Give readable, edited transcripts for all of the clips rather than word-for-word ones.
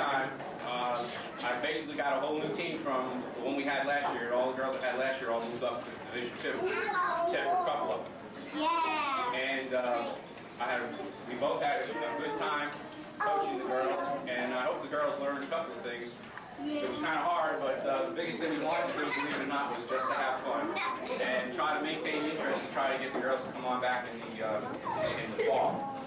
time, I basically got a whole new team from the one we had last year. All the girls I had last year all moved up to Division 2, except for a couple of them. Yeah. And we both had a good time coaching the girls, and I hope the girls learned a couple of things. It was kind of hard, but the biggest thing we wanted to do, believe it or not, was just to have fun and try to maintain the interest and try to get the girls to come on back in the fall.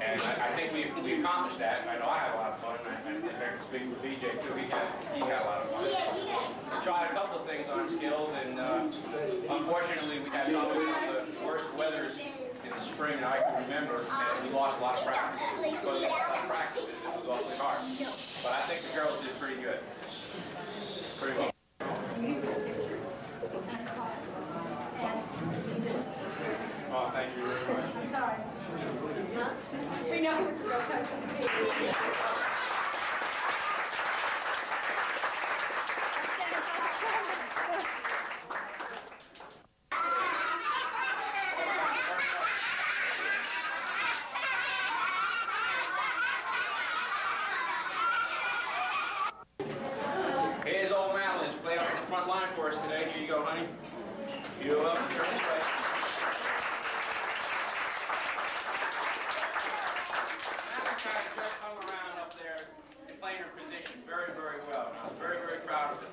And I think we accomplished that. I know I had a lot of fun, and I think I can speak for BJ too. He had a lot of fun. We tried a couple of things on skills, and unfortunately, we had probably one of the worst weathers in the spring that I can remember, and we lost a lot of practices. Because of a lot of practices, it was awfully hard. But I think the girls did pretty good. Pretty well. Oh, thank you very much. Sorry. We know who's the real coach on the team. Here's old Madeline. She played up in the front line for us today. Here you go, honey. You're welcome. Turn this way. Madeline just hung around up there and playing her position very, very well. And I was very, very proud of her.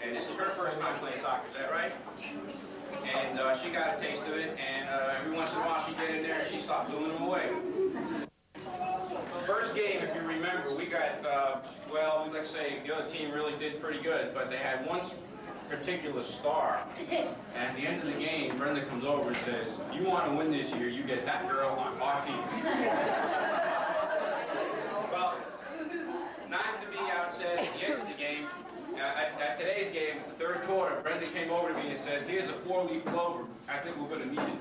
And this is her first time playing soccer, is that right? And she got a taste of it, and every once in a while she'd get in there and she stopped doing them away. First game, if you remember, we got, well, let's say the other team really did pretty good, but they had one particular star. And at the end of the game, Brenda comes over and says, "You want to win this year, you get that girl on our team." Well, not to be outsaid at the end of the game, at today's game, the third quarter, Brenda came over to me and says, "Here's a 4-leaf clover. I think we're going to need it."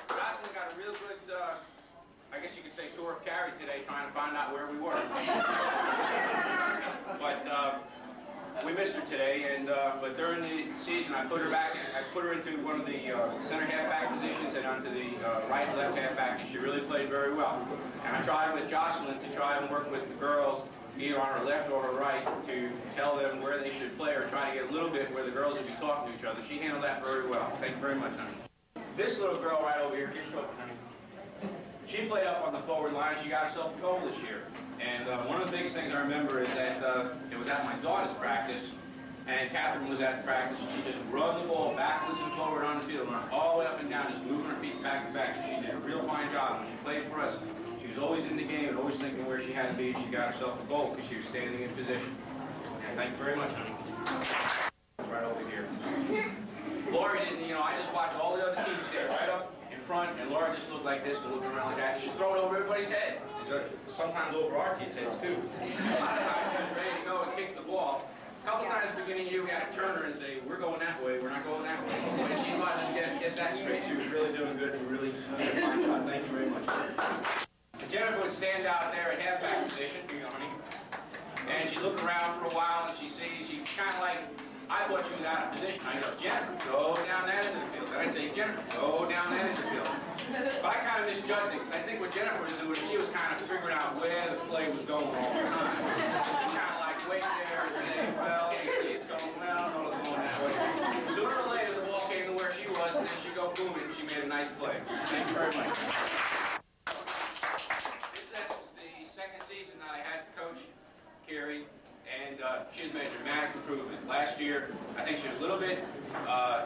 Jocelyn got a real good, I guess you could say, tour of Cary today, trying to find out where we were. But we missed her today, and but during the season, I put her into one of the center halfback positions and onto the right and left halfback, and she really played very well. And I tried with Jocelyn to try and work with the girls, either on her left or her right, to tell them where they should play or try to get a little bit where the girls would be talking to each other. She handled that very well. Thank you very much, honey. This little girl right over here, get open, honey. She played up on the forward line. She got herself a goal this year. And one of the biggest things I remember is that it was at my daughter's practice, and Catherine was at the practice, and she just rubbed the ball backwards and forward on the field, and all the way up and down, just moving her feet back to back. She did a real fine job. When she played for us, she was always in the game and always thinking where she had to be. She got herself a goal because she was standing in position. And thank you very much, honey. Right over here. Laura didn't, you know, I just watched all the other teams there right up in front, and Laura just looked like this, looking around like that, and she's throwing over everybody's head. Sometimes over our kids' heads, too. A lot of times she was ready to go and kick the ball. A couple times at the beginning of the year, we had to turn her and say, "We're going that way, we're not going that way." When she thought she get that straight, she was really doing good and really did a fine job. Thank you very much. Jennifer would stand out there at halfback position, you know, honey, and she'd look around for a while, and she'd kind of like, I thought she was out of position. I go, "Jennifer, go down that end of the field." And I'd say, "Jennifer, go down that end of the field." But I kind of misjudged it, because I think what Jennifer was doing is she was kind of figuring out where the play was going all the time. She kind of like wait there and say, "Well, you see it's going, well, no, it's going that way." Sooner or later, the ball came to where she was, and then she'd go boom it, and she made a nice play. Thank you very much. This is the second season that I had to coach Cary. And she's made dramatic improvement. Last year, I think she was a little bit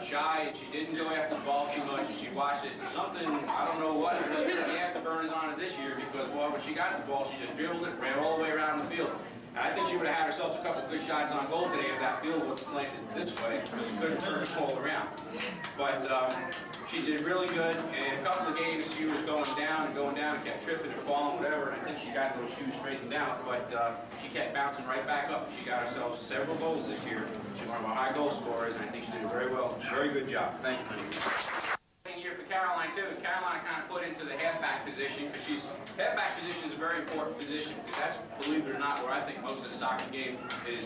shy, and she didn't go after the ball too much, and she watched it. Something, I don't know what, really the afterburners on it this year, because, well, when she got the ball, she just dribbled it, ran all the way around the field. And I think she would have had herself a couple of good shots on goal today if that field was slanted this way, because she couldn't turn the ball around. But she did really good, and a couple of games she was going down and kept tripping or falling, whatever, and I think she got those shoes straightened out, but she kept bouncing right back up. She got herself several goals this year. She's one of our high goal scorers, and I think she did very well. Very good job. Thank you. Year for Caroline, too. Caroline kind of put into the halfback halfback position, because halfback position is a very important position, because that's, believe it or not, where I think most of the soccer game is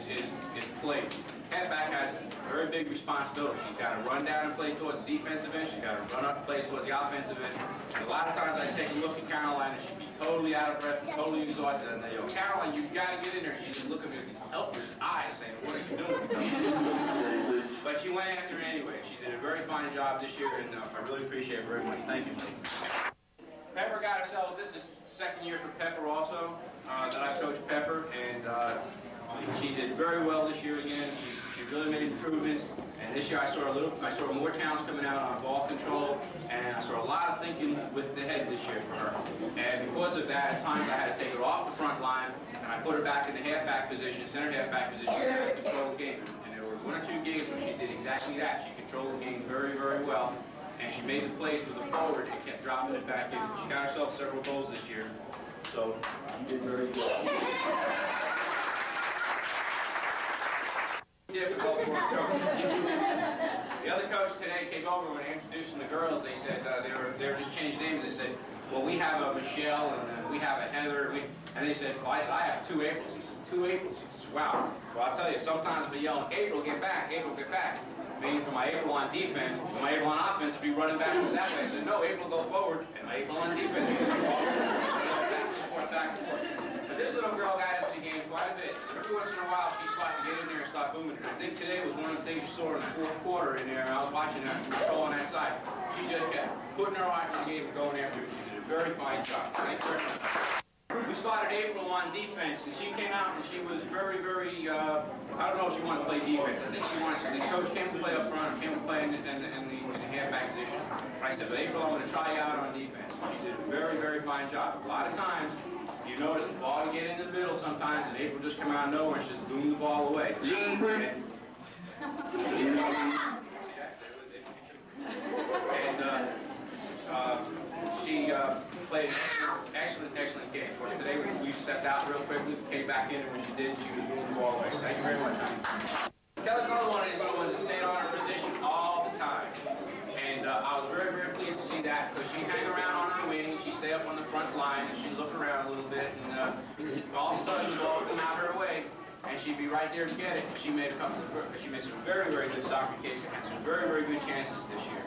played. Halfback has a very big responsibility. She's got to run down and play towards the defensive end. She's got to run up and play towards the offensive end. And a lot of times I take a look at Caroline and she'd be totally out of breath, totally exhausted, and they go, "Caroline, you've got to get in there." She just look at me with these helpless eyes saying, "What are you doing?" But she went after it anyway. She did a very fine job this year, and I really appreciate it very much. Thank you, Lee. Pepper got ourselves, this is the second year for Pepper also, that I've coached Pepper, and she did very well this year again. She really made improvements, and this year I saw more talents coming out on ball control, and I saw a lot of thinking with the head this year for her. And because of that, at times I had to take her off the front line, and I put her back in the halfback position, center halfback position, to control the game. And there were one or two games where she did exactly that. She controlled the game very, very well, and she made the plays with the forward and kept dropping it back in. She got herself several goals this year, so she did very good. Difficult for a coach. The other coach today came over when introducing the girls. They said they were just changed names. They said, "Well, we have a Michelle and we have a Heather." And they said, "Well, I have 2 Aprils." He said, "2 Aprils?" He said, "Wow." Well, I'll tell you, sometimes I'll be yelling, "April, get back! April, get back!" Meaning for my April on defense, for my April on offense, to be running backwards that way. I said, "No, April, go forward," and my April on defense, back and forth. But this little girl got into the game quite a bit. Every once in a while, she's starting to get in there and start booming. I think today was one of the things you saw in the fourth quarter in there. I was watching that, control on that side. She just kept putting her eye to the game and going after it. She did a very fine job. Thank you very much. We started April on defense, and she came out and she was very, very, I don't know if she wanted to play defense. I think she wanted to, the coach came to play up front, came to play in the halfback position. I said, "But April, I'm going to try you out on defense." She did a very, very fine job. A lot of times, you notice the ball would get in the middle sometimes, and April just come out of nowhere and just boom the ball away. And she played an excellent game. Of course, today we stepped out real quickly, came back in, and when she did, she was moving the ball away. Thank you very much, honey. Kelly's another one of these little ones that stayed on her position all the time. And I was very, very pleased to see that, because she'd hang around on her wing, she'd stay up on the front line, and she'd look around a little bit, and all of a sudden the ball would come out her way, and she'd be right there to get it. She made she made some very, very good soccer cases and some very, very good chances this year.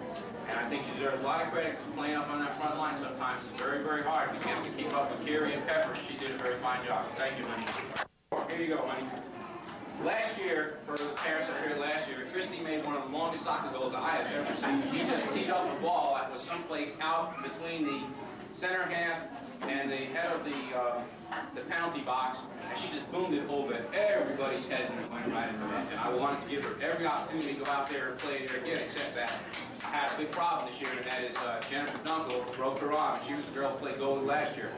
And I think she deserves a lot of credit for playing up on that front line sometimes. It's very, very hard because you have to keep up with Cary and Pepper. She did a very fine job. Thank you, honey. Here you go, honey. Last year, for the parents up here last year, Christy made one of the longest soccer goals I have ever seen. She just teed up the ball that was someplace out between the center half and the head of the penalty box, and she just boomed it over everybody's head and it went right into that. And I wanted to give her every opportunity to go out there and play there again, except that I had a big problem this year, and that is Jennifer Dunkel broke her arm. She was the girl who played goalie last year.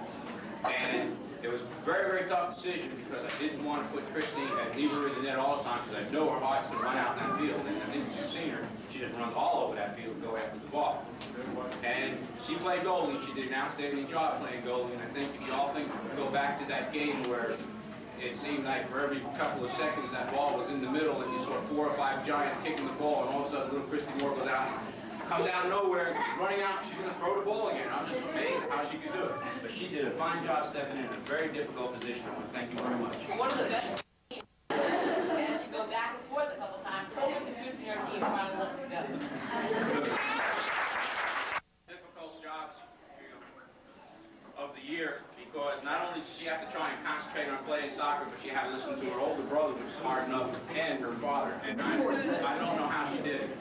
And it was a very, very tough decision because I didn't want to put Christy and leave her in the net all the time because I know her heart's to run out in that field. And I think you've seen her. She just runs all over that field to go after the ball. And she played goalie. She did an outstanding job playing goalie. And I think if you all go back to that game where it seemed like for every couple of seconds that ball was in the middle and you saw 4 or 5 giants kicking the ball, and all of a sudden little Christy Moore goes out, comes out of nowhere, running out, she's going to throw the ball again. I'm just amazed at how she could do it. But she did a fine job stepping in a very difficult position. I want to thank you very much. One of the best teams, and she go back and forth a couple times, totally confusing her team, trying to let it go. Difficult jobs of the year, because not only does she have to try and concentrate on playing soccer, but she had to listen to her older brother, which is hard enough, and her father. And I don't know how she did it.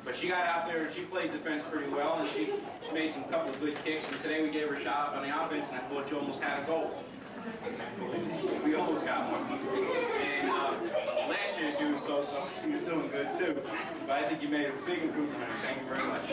But she got out there and she played defense pretty well, and she made some couple of good kicks. And today we gave her a shot on the offense, and I thought she almost had a goal. We almost got one. And last year she was so-so. She was doing good too. But I think you made a big improvement. Thank you very much.